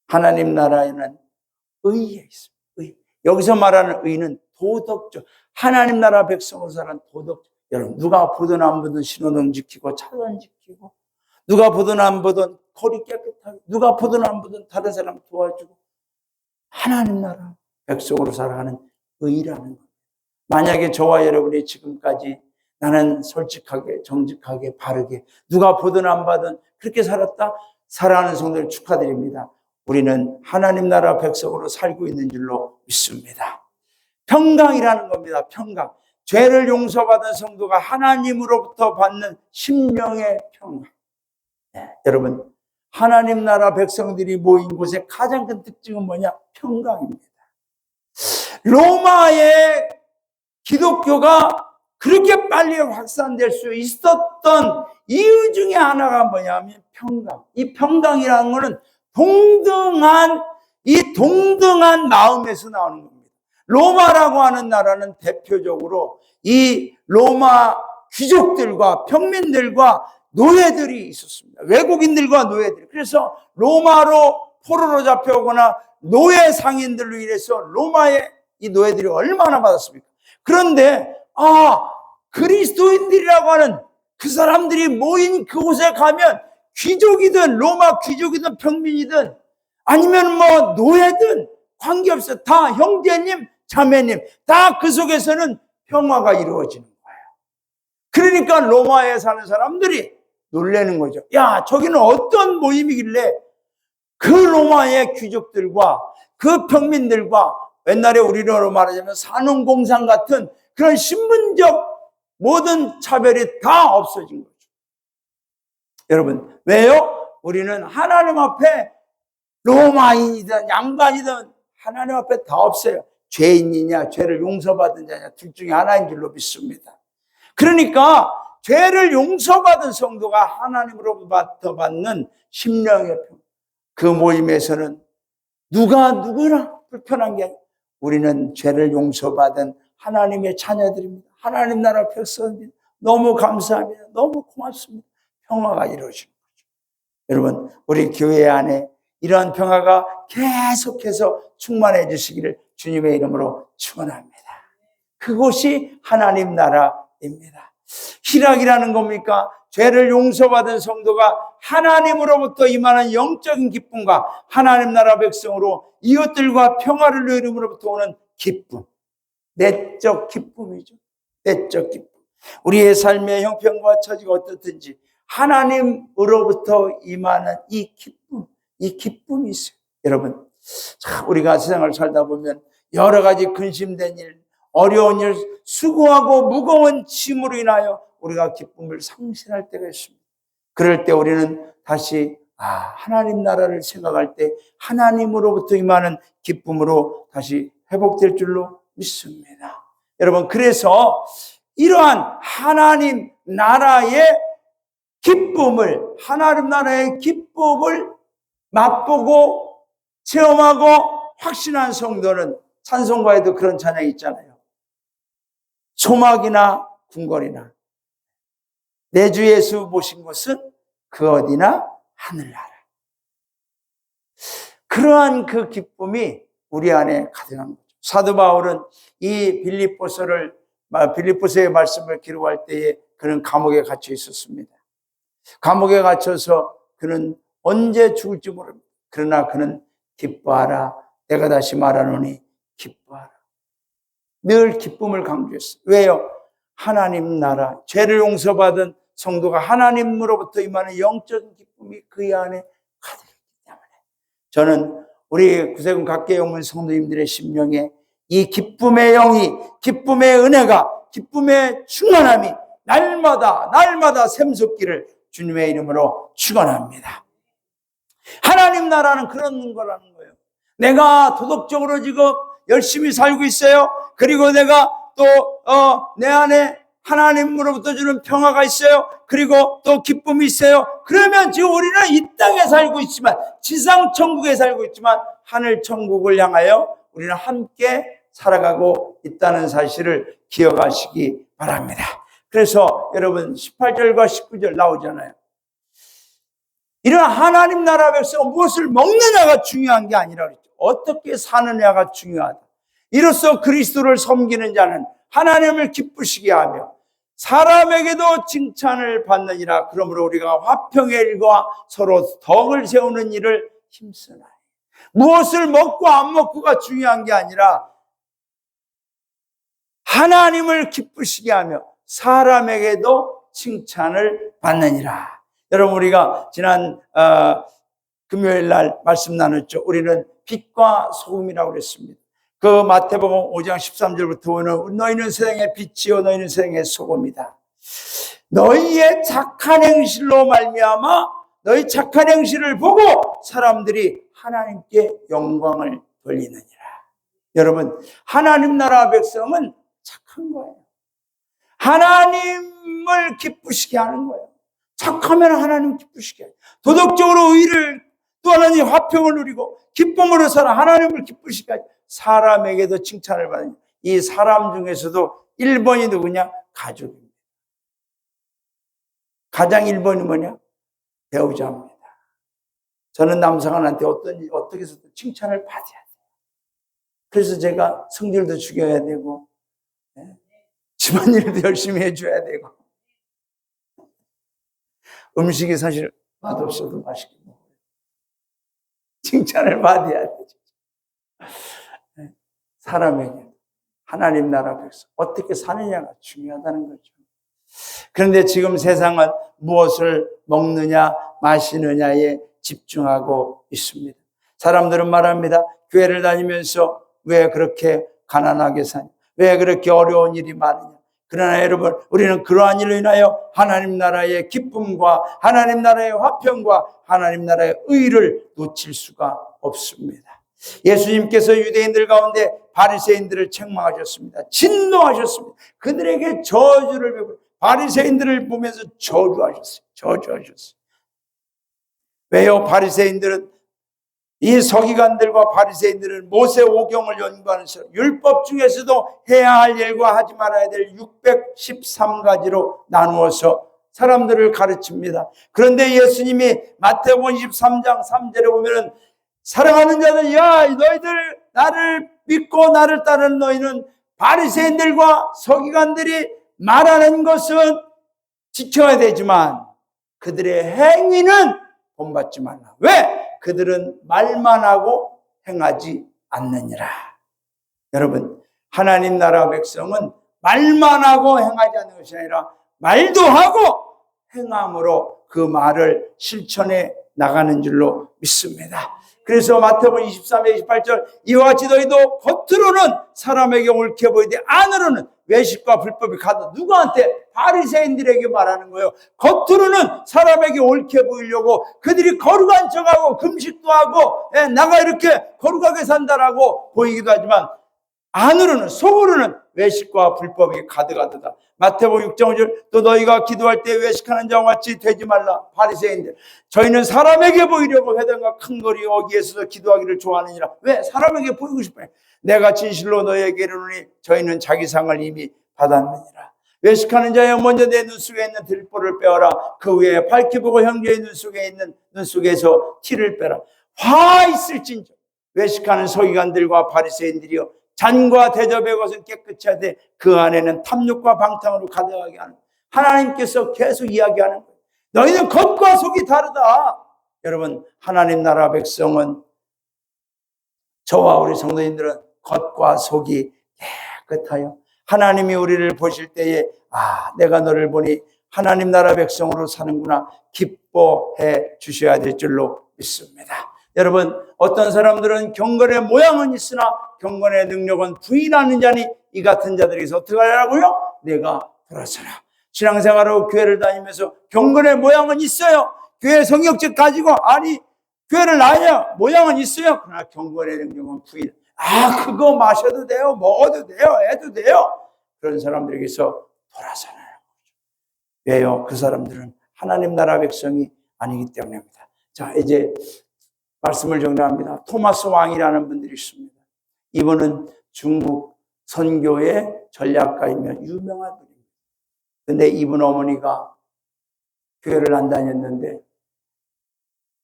하나님 나라에는 의에 있습니다. 의. 여기서 말하는 의는 도덕적, 하나님 나라 백성으로 사는 도덕적. 여러분, 누가 보든 안 보든 신호등 지키고 차선 지키고, 누가 보든 안 보든 거리 깨끗하게, 누가 보든 안 보든 다른 사람 도와주고, 하나님 나라 백성으로 살아가는 의라는 겁니다. 만약에 저와 여러분이 지금까지 나는 솔직하게 정직하게 바르게 누가 보든 안 봐든 그렇게 살았다, 살아가는 성도를 축하드립니다. 우리는 하나님 나라 백성으로 살고 있는 줄로 믿습니다. 평강이라는 겁니다. 평강. 죄를 용서받은 성도가 하나님으로부터 받는 심령의 평강. 여러분, 하나님 나라 백성들이 모인 곳의 가장 큰 특징은 뭐냐? 평강입니다. 로마의 기독교가 그렇게 빨리 확산될 수 있었던 이유 중에 하나가 뭐냐면 평강. 이 평강이라는 것은 동등한 마음에서 나오는 겁니다. 로마라고 하는 나라는 대표적으로 이 로마 귀족들과 평민들과 노예들이 있었습니다. 외국인들과 노예들. 그래서 로마로 포로로 잡혀오거나 노예 상인들로 인해서 로마의 이 노예들이 얼마나 받았습니까? 그런데 그리스도인들이라고 하는 그 사람들이 모인 그곳에 가면 귀족이든 로마 귀족이든 평민이든 아니면 뭐 노예든 관계없어. 다 형제님, 자매님, 다 그 속에서는 평화가 이루어지는 거예요. 그러니까 로마에 사는 사람들이 놀라는 거죠. 야, 저기는 어떤 모임이길래 그 로마의 귀족들과 그 평민들과 옛날에 우리로 말하자면 산업공상 같은 그런 신분적 모든 차별이 다 없어진 거죠. 여러분, 왜요? 우리는 하나님 앞에 로마인이든 양반이든 하나님 앞에 다 없어요. 죄인이냐 죄를 용서받은 자냐 둘 중에 하나인 줄로 믿습니다. 그러니까 죄를 용서받은 성도가 하나님으로부터 받는 심령의 평, 그 모임에서는 누가 누구나 불편한 게 아니라 우리는 죄를 용서받은 하나님의 자녀들입니다. 하나님 나라 백성입니다. 너무 감사합니다. 너무 고맙습니다. 평화가 이루어지는 거죠. 여러분, 우리 교회 안에 이러한 평화가 계속해서 충만해 주시기를 주님의 이름으로 축원합니다. 그곳이 하나님 나라입니다. 희락이라는 겁니까? 죄를 용서받은 성도가 하나님으로부터 임하는 영적인 기쁨과 하나님 나라 백성으로 이웃들과 평화를 누림으로부터 오는 기쁨. 내적 기쁨이죠. 내적 기쁨. 우리의 삶의 형편과 처지가 어떻든지 하나님으로부터 임하는 이 기쁨이 있어요. 여러분, 우리가 세상을 살다 보면 여러 가지 근심된 일, 어려운 일, 수고하고 무거운 짐으로 인하여 우리가 기쁨을 상실할 때가 있습니다. 그럴 때 우리는 다시 하나님 나라를 생각할 때 하나님으로부터 임하는 기쁨으로 다시 회복될 줄로 믿습니다. 여러분, 그래서 이러한 하나님 나라의 기쁨을, 하나님 나라의 기쁨을 맛보고 체험하고 확신한 성도는 찬송가에도 그런 찬양이 있잖아요. 소막이나 궁궐이나 내 주 예수 모신 곳은 그 어디나 하늘나라. 그러한 그 기쁨이 우리 안에 가득한 거죠. 사도 바울은 이 빌립보서의 말씀을 기록할 때에 그는 감옥에 갇혀 있었습니다. 감옥에 갇혀서 그는 언제 죽을지 모릅니다. 그러나 그는 기뻐하라. 내가 다시 말하노니 기뻐하라. 늘 기쁨을 강조했어요. 왜요? 하나님 나라, 죄를 용서받은 성도가 하나님으로부터 임하는 영적인 기쁨이 그 안에 가득했기 때문에 저는 우리 구세군 각계 영문 성도님들의 심령에 이 기쁨의 영이, 기쁨의 은혜가, 기쁨의 충만함이 날마다 샘솟기를 주님의 이름으로 축원합니다. 하나님 나라는 그런 거라는 거예요. 내가 도덕적으로 지금 열심히 살고 있어요. 그리고 내가 또 내 안에 하나님으로부터 주는 평화가 있어요. 그리고 또 기쁨이 있어요. 그러면 지금 우리는 이 땅에 살고 있지만, 지상 천국에 살고 있지만 하늘 천국을 향하여 우리는 함께 살아가고 있다는 사실을 기억하시기 바랍니다. 그래서 여러분 18절과 19절 나오잖아요. 이런 하나님 나라 백성 무엇을 먹느냐가 중요한 게 아니라 그랬죠. 어떻게 사느냐가 중요하다. 이로써 그리스도를 섬기는 자는 하나님을 기쁘시게 하며 사람에게도 칭찬을 받느니라. 그러므로 우리가 화평의 일과 서로 덕을 세우는 일을 힘쓰나니. 무엇을 먹고 안 먹고가 중요한 게 아니라 하나님을 기쁘시게 하며 사람에게도 칭찬을 받느니라. 여러분, 우리가 지난 금요일 날 말씀 나눴죠. 우리는 빛과 소금이라고 그랬습니다. 그 마태복음 5장 13절부터 오는 너희는 세상의 빛이요 너희는 세상의 소금이다. 너희의 착한 행실로 말미암아 너희 착한 행실을 보고 사람들이 하나님께 영광을 돌리느니라. 여러분, 하나님 나라 백성은 착한 거예요. 하나님을 기쁘시게 하는 거예요. 착하면 하나님 기쁘시게 해요. 도덕적으로 의를, 또 하나님 화평을 누리고 기쁨으로 살아 하나님을 기쁘시게 하죠. 사람에게도 칭찬을 받는, 이 사람 중에서도 1번이 누구냐? 가족입니다. 가장 1번이 뭐냐? 배우자입니다. 저는 남성한테 어떻게 해서든 칭찬을 받아야 돼요. 그래서 제가 성질도 죽여야 되고, 집안일도 열심히 해줘야 되고, 음식이 사실 맛없어도 맛있게 먹어요. 칭찬을 받아야 되죠. 사람에게 하나님 나라 백성 어떻게 사느냐가 중요하다는 거죠. 그런데 지금 세상은 무엇을 먹느냐 마시느냐에 집중하고 있습니다. 사람들은 말합니다. 교회를 다니면서 왜 그렇게 가난하게 사냐, 왜 그렇게 어려운 일이 많으냐. 그러나 여러분, 우리는 그러한 일로 인하여 하나님 나라의 기쁨과 하나님 나라의 화평과 하나님 나라의 의를 놓칠 수가 없습니다. 예수님께서 유대인들 가운데 바리새인들을 책망하셨습니다. 진노하셨습니다. 그들에게 저주를 베풀어 바리새인들을 보면서 저주하셨어요. 왜요? 바리새인들은, 이 서기관들과 바리새인들은 모세 오경을 연구하는 사람, 율법 중에서도 해야 할 일과 하지 말아야 될 613가지로 나누어서 사람들을 가르칩니다. 그런데 예수님이 마태복음 23장 3절에 보면은, 사랑하는 자들, 야, 너희들 나를 믿고 나를 따르는 너희는 바리새인들과 서기관들이 말하는 것은 지켜야 되지만 그들의 행위는 본받지 말라. 왜? 그들은 말만 하고 행하지 않느니라. 여러분, 하나님 나라 백성은 말만 하고 행하지 않는 것이 아니라 말도 하고 행함으로 그 말을 실천해 나가는 줄로 믿습니다. 그래서 마태복음 23장 28절, 이와 같이 너희도 겉으로는 사람에게 옳게 보이되 안으로는 외식과 불법이 가득. 누구한테? 바리새인들에게 말하는 거예요. 겉으로는 사람에게 옳게 보이려고 그들이 거룩한 척하고 금식도 하고, 나가 이렇게 거룩하게 산다라고 보이기도 하지만 안으로는, 속으로는 외식과 불법이 가득하다. 마태복음 6장 5절, 또 너희가 기도할 때 외식하는 자와 같이 되지 말라. 바리새인들, 저희는 사람에게 보이려고 회당과 큰 거리 어귀에서도 기도하기를 좋아하느니라. 왜? 사람에게 보이고 싶어요. 내가 진실로 너희에게 이르노니 저희는 자기 상을 이미 받았느니라. 외식하는 자여 먼저 내 눈 속에 있는 들보를 빼어라. 그 위에 밝히 보고 형제의 눈 속에 있는 눈 속에서 티를 빼라. 화 있을진저 외식하는 서기관들과 바리새인들이여 잔과 대접의 것은 깨끗이 하되 그 안에는 탐욕과 방탕으로 가득하게 하는 하나님께서 계속 이야기하는 거예요. 너희는 겉과 속이 다르다. 여러분 하나님 나라 백성은 저와 우리 성도님들은 겉과 속이 깨끗하여 하나님이 우리를 보실 때에 내가 너를 보니 하나님 나라 백성으로 사는구나 기뻐해 주셔야 될 줄로 믿습니다. 여러분 어떤 사람들은 경건의 모양은 있으나 경건의 능력은 부인하는 자니 이 같은 자들에게서 어떻게 하라고요? 내가 돌아서라. 신앙생활하고 교회를 다니면서 경건의 모양은 있어요. 교회 성역책 가지고 교회를 나와야 모양은 있어요. 그러나 경건의 능력은 부인. 그거 마셔도 돼요. 먹어도 돼요. 해도 돼요. 그런 사람들에게서 돌아서는 거죠. 왜요? 그 사람들은 하나님 나라 백성이 아니기 때문입니다. 자, 이제 말씀을 정리합니다. 토마스 왕이라는 분들이 있습니다. 이분은 중국 선교의 전략가이며 유명한 분입니다. 근데 이분 어머니가 교회를 안 다녔는데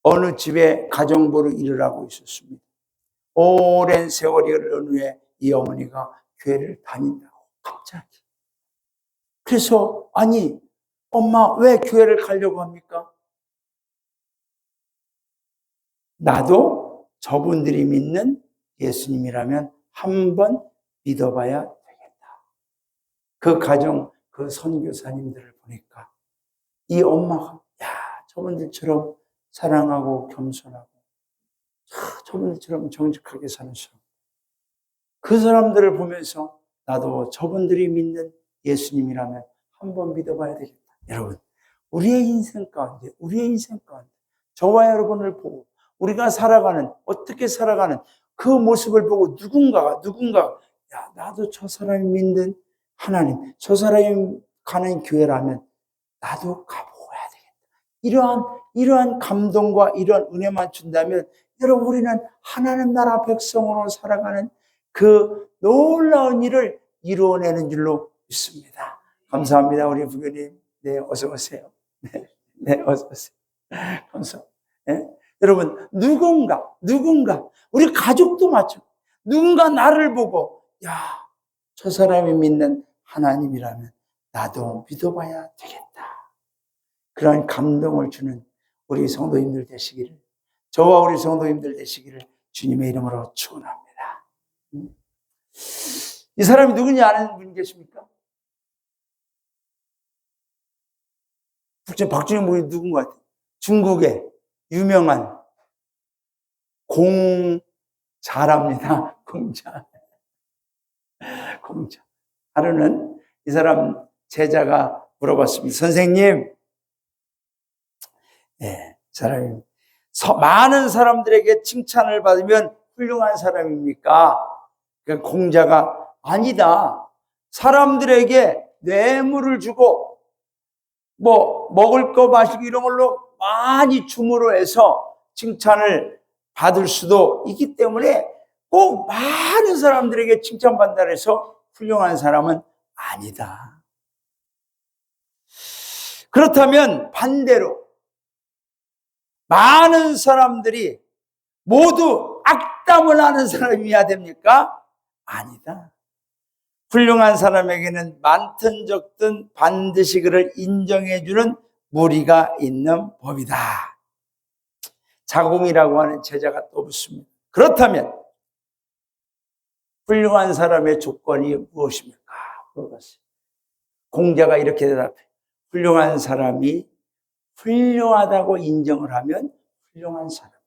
어느 집에 가정부로 일을 하고 있었습니다. 오랜 세월이 흐른 후에 이 어머니가 교회를 다닌다고 갑자기. 그래서 엄마 왜 교회를 가려고 합니까? 나도 저분들이 믿는 예수님이라면 한번 믿어봐야 되겠다. 그 가정, 그 선교사님들을 보니까 이 엄마가 저분들처럼 사랑하고 겸손하고 저분들처럼 정직하게 사는 사람. 그 사람들을 보면서 나도 저분들이 믿는 예수님이라면 한번 믿어봐야 되겠다. 여러분, 우리의 인생 가운데 저와 여러분을 보고 우리가 어떻게 살아가는 그 모습을 보고 누군가가 나도 저 사람이 믿는 하나님, 저 사람이 가는 교회라면 나도 가보아야 되겠다. 이러한 감동과 이러한 은혜만 준다면 여러분 우리는 하나님 나라 백성으로 살아가는 그 놀라운 일을 이루어내는 줄로 믿습니다. 감사합니다. 우리 부교님. 네, 어서 오세요. 네, 어서 오세요. 감사합니다. 네? 여러분, 누군가, 우리 가족도 마찬가지. 누군가 나를 보고, 저 사람이 믿는 하나님이라면 나도 믿어봐야 되겠다. 그런 감동을 주는 우리 성도님들 되시기를, 저와 우리 성도님들 되시기를 주님의 이름으로 축원합니다. 이 사람이 누군지 아는 분 계십니까? 박준영 목이 누군 것 같아요? 중국의 유명한 공자랍니다. 공자. 하루는 이 사람 제자가 물어봤습니다. 선생님, 이 사람이 많은 사람들에게 칭찬을 받으면 훌륭한 사람입니까? 그러니까 공자가 아니다. 사람들에게 뇌물을 주고 먹을 거 마시고 이런 걸로 많이 줌으로 해서 칭찬을 받을 수도 있기 때문에 꼭 많은 사람들에게 칭찬받는다 해서 훌륭한 사람은 아니다. 그렇다면 반대로 많은 사람들이 모두 악담을 하는 사람이어야 됩니까? 아니다. 훌륭한 사람에게는 많든 적든 반드시 그를 인정해주는 무리가 있는 법이다. 자공이라고 하는 제자가 또 붙습니다. 그렇다면 훌륭한 사람의 조건이 무엇입니까? 물어봤어요. 공자가 이렇게 대답해. 훌륭한 사람이 훌륭하다고 인정을 하면 훌륭한 사람이다.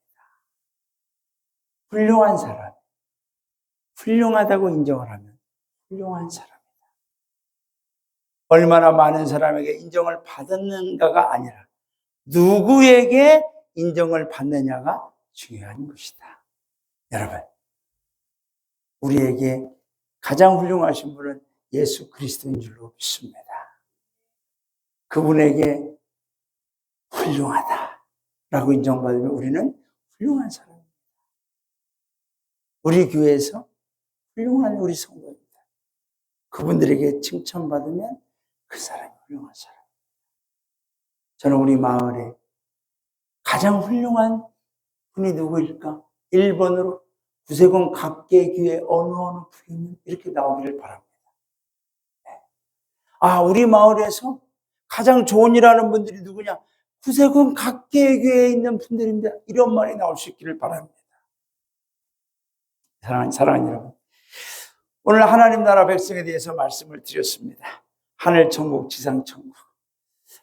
훌륭한 사람. 훌륭하다고 인정을 하면 훌륭한 사람이다. 얼마나 많은 사람에게 인정을 받았는가가 아니라 누구에게 인정을 받느냐가 중요한 것이다. 여러분, 우리에게 가장 훌륭하신 분은 예수 그리스도인 줄로 믿습니다. 그분에게 훌륭하다라고 인정받으면 우리는 훌륭한 사람입니다. 우리 교회에서 훌륭한 우리 성도입니다. 그분들에게 칭찬받으면 그 사람이 훌륭한 사람. 저는 우리 마을에 가장 훌륭한 분이 누구일까? 1번으로 구세군 각계교회 어느 부인님 이렇게 나오기를 바랍니다. 아, 우리 마을에서 가장 좋은 일하는 분들이 누구냐? 구세군 각계교회에 있는 분들인데 이런 말이 나올 수 있기를 바랍니다. 사랑하는 여러분, 오늘 하나님 나라 백성에 대해서 말씀을 드렸습니다. 하늘 천국, 지상 천국.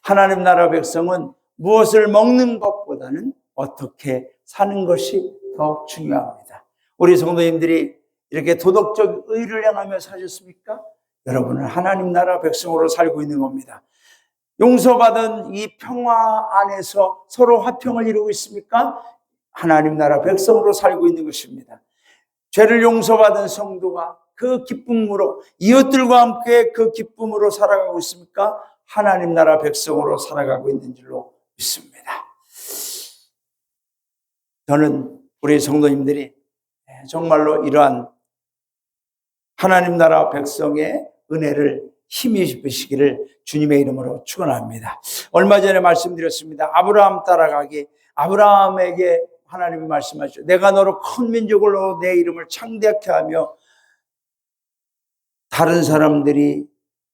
하나님 나라 백성은 무엇을 먹는 것보다는 어떻게 사는 것이 더 중요합니다. 우리 성도님들이 이렇게 도덕적 의를 향하며 사셨습니까? 여러분은 하나님 나라 백성으로 살고 있는 겁니다. 용서받은 이 평화 안에서 서로 화평을 이루고 있습니까? 하나님 나라 백성으로 살고 있는 것입니다. 죄를 용서받은 성도가 그 기쁨으로, 이웃들과 함께 그 기쁨으로 살아가고 있습니까? 하나님 나라 백성으로 살아가고 있는 줄로 믿습니다. 저는 우리 성도님들이 정말로 이러한 하나님 나라 백성의 은혜를 힘이 입으시기를 주님의 이름으로 축원합니다. 얼마 전에 말씀드렸습니다. 아브라함 따라가기. 아브라함에게 하나님이 말씀하셨죠. 내가 너로 큰 민족으로 내 이름을 창대하게 하며 다른 사람들이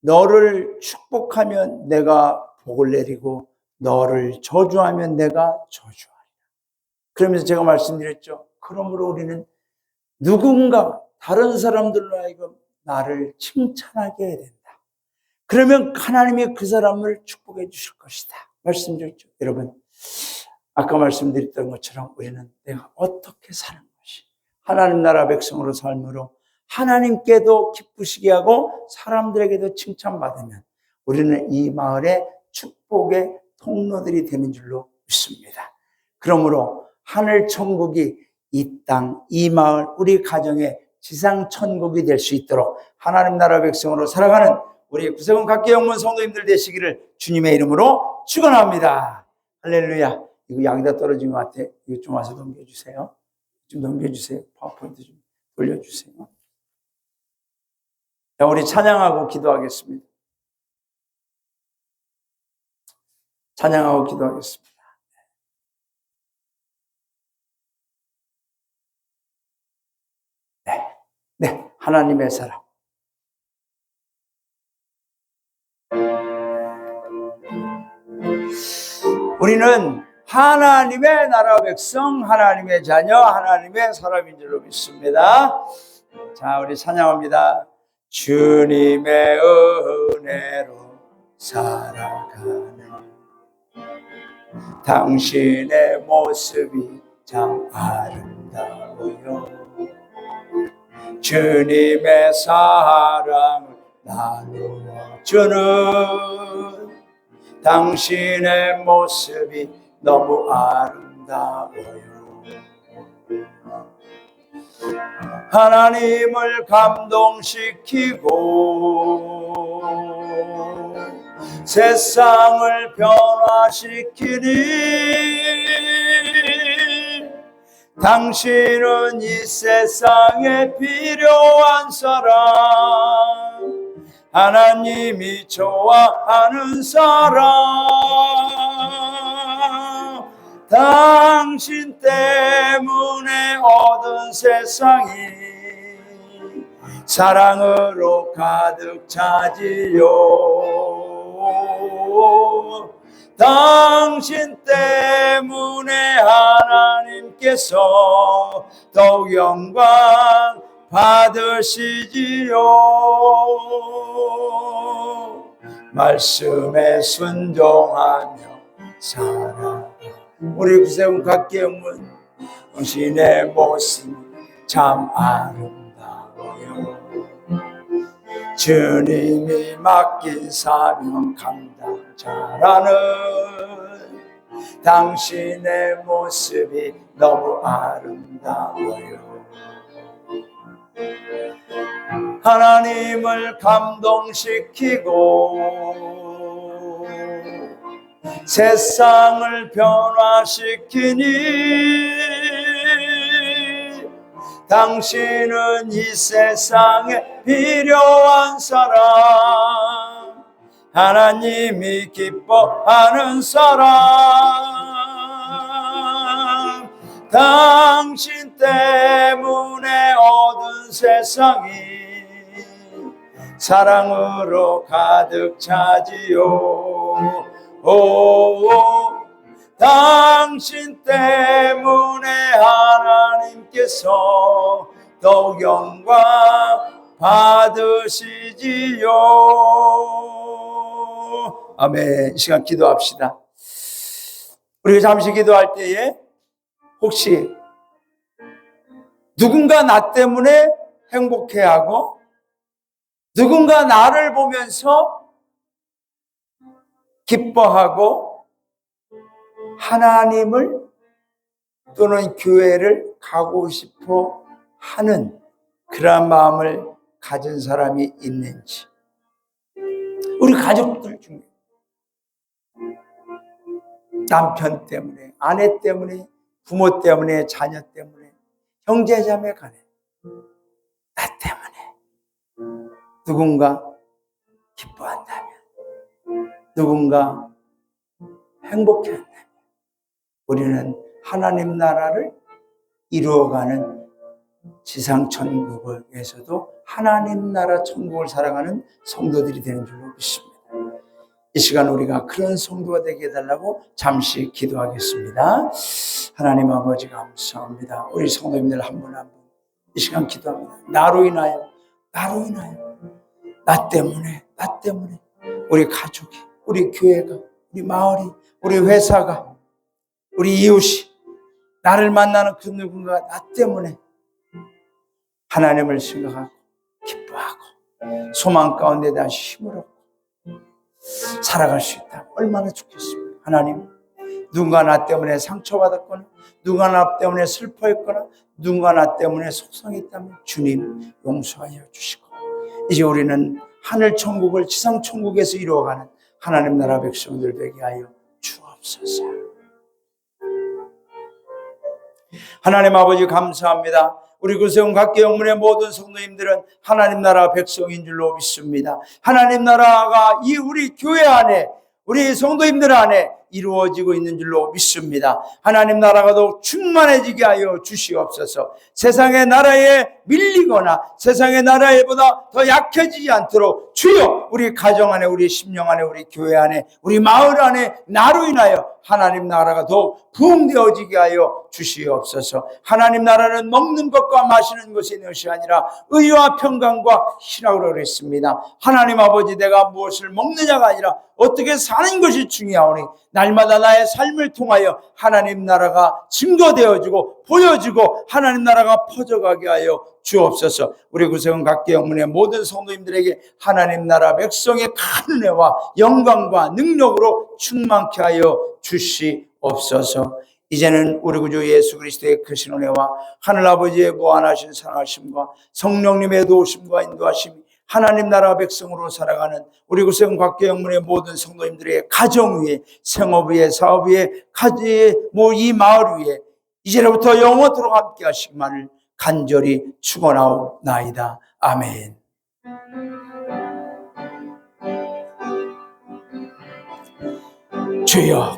너를 축복하면 내가 복을 내리고 너를 저주하면 내가 저주하리라. 그러면서 제가 말씀드렸죠. 그러므로 우리는 누군가 다른 사람들로 하여금 나를 칭찬하게 해야 된다. 그러면 하나님이 그 사람을 축복해 주실 것이다. 말씀드렸죠. 여러분, 아까 말씀드렸던 것처럼 우리는 내가 어떻게 사는 것이 하나님 나라 백성으로 삶으로 하나님께도 기쁘시게 하고 사람들에게도 칭찬받으면 우리는 이 마을의 축복의 통로들이 되는 줄로 믿습니다. 그러므로 하늘 천국이 이 땅, 이 마을, 우리 가정의 지상 천국이 될 수 있도록 하나님 나라 백성으로 살아가는 우리 구세군 각계 영문 성도님들 되시기를 주님의 이름으로 축원합니다. 할렐루야. 이거 양다 떨어진 것 같아. 이거 좀 와서 넘겨주세요. 좀 넘겨주세요. 파워포인트 좀 돌려주세요. 자, 우리 찬양하고 기도하겠습니다. 찬양하고 기도하겠습니다. 네, 하나님의 사랑. 우리는 하나님의 나라 백성, 하나님의 자녀, 하나님의 사람인 줄로 믿습니다. 자, 우리 찬양합니다. 주님의 은혜로 살아가는 당신의 모습이 참 아름다워요. 주님의 사랑을 나누어 주는 당신의 모습이 너무 아름다워요. 하나님을 감동시키고 세상을 변화시키니 당신은 이 세상에 필요한 사람, 하나님이 좋아하는 사람, 당신 때문에 얻은 세상이 사랑으로 가득 차지요. 당신 때문에 하나님께서 더욱 영광 받으시지요. 말씀에 순종하며 살아. 우리 구세군 각계 영문 당신의 모습 참 아름다워요. 주님이 맡긴 사명 감당 잘하는 당신의 모습이 너무 아름다워요. 하나님을 감동시키고 세상을 변화시키니 당신은 이 세상에 필요한 사람, 하나님이 기뻐하는 사람. 당신 때문에 얻은 세상이 사랑으로 가득 차지요. 오, 당신 때문에 하나님께서 더욱 영광 받으시지요. 아멘. 이 시간 기도합시다. 우리가 잠시 기도할 때에 혹시 누군가 나 때문에 행복해하고 누군가 나를 보면서 기뻐하고 하나님을 또는 교회를 가고 싶어 하는 그런 마음을 가진 사람이 있는지, 우리 가족들 중에 남편 때문에, 아내 때문에, 부모 때문에, 자녀 때문에, 형제자매 간에 나 때문에 누군가 기뻐한다면, 누군가 행복해한다면 우리는 하나님 나라를 이루어가는 지상천국에서도 하나님 나라 천국을 살아가는 성도들이 되는 줄로 믿습니다. 이 시간 우리가 그런 성도가 되게 해달라고 잠시 기도하겠습니다. 하나님 아버지 감사합니다. 우리 성도님들 한 분 한 분 이 시간 기도합니다. 나로 인하여 나 때문에 우리 가족이, 우리 교회가, 우리 마을이, 우리 회사가, 우리 이웃이, 나를 만나는 그 누군가 나 때문에 하나님을 생각하고 기뻐하고 소망 가운데 대한 힘을 얻고 살아갈 수 있다. 얼마나 좋겠습니까? 하나님, 누군가 나 때문에 상처받았거나 누군가 나 때문에 슬퍼했거나 누군가 나 때문에 속상했다면 주님 용서하여 주시고, 이제 우리는 하늘 천국을 지상 천국에서 이루어가는 하나님 나라 백성들 되게 하여 주옵소서. 하나님 아버지 감사합니다. 우리 구세군 각계 영문의 모든 성도님들은 하나님 나라 백성인 줄로 믿습니다. 하나님 나라가 이 우리 교회 안에, 우리 성도님들 안에 이루어지고 있는 줄로 믿습니다. 하나님 나라가 더욱 충만해지게 하여 주시옵소서. 세상의 나라에 밀리거나 세상의 나라에보다 더 약해지지 않도록 주여, 우리 가정 안에, 우리 심령 안에, 우리 교회 안에, 우리 마을 안에 나로 인하여 하나님 나라가 더욱 부흥되어지게 하여 주시옵소서. 하나님 나라는 먹는 것과 마시는 것이 있는 것이 아니라 의와 평강과 희락으로 그랬습니다. 하나님 아버지, 내가 무엇을 먹느냐가 아니라 어떻게 사는 것이 중요하오니 날마다 나의 삶을 통하여 하나님 나라가 증거되어지고 보여지고 하나님 나라가 퍼져가게 하여 주옵소서. 우리 구세군 각계 영문의 모든 성도님들에게 하나님 나라 백성의 큰 은혜와 영광과 능력으로 충만케 하여 주시옵소서. 이제는 우리 구주 예수 그리스도의 크신 은혜와 하늘 아버지의 무한하신 사랑하심과 성령님의 도우심과 인도하심이 하나님 나라 백성으로 살아가는 우리 구세군 각계 영문의 모든 성도님들의 가정 위에, 생업 위에, 사업 위에, 이 마을 위에 이제로부터 영원토록 함께 하시기만을 간절히 축원하옵나이다. 아멘. 주여.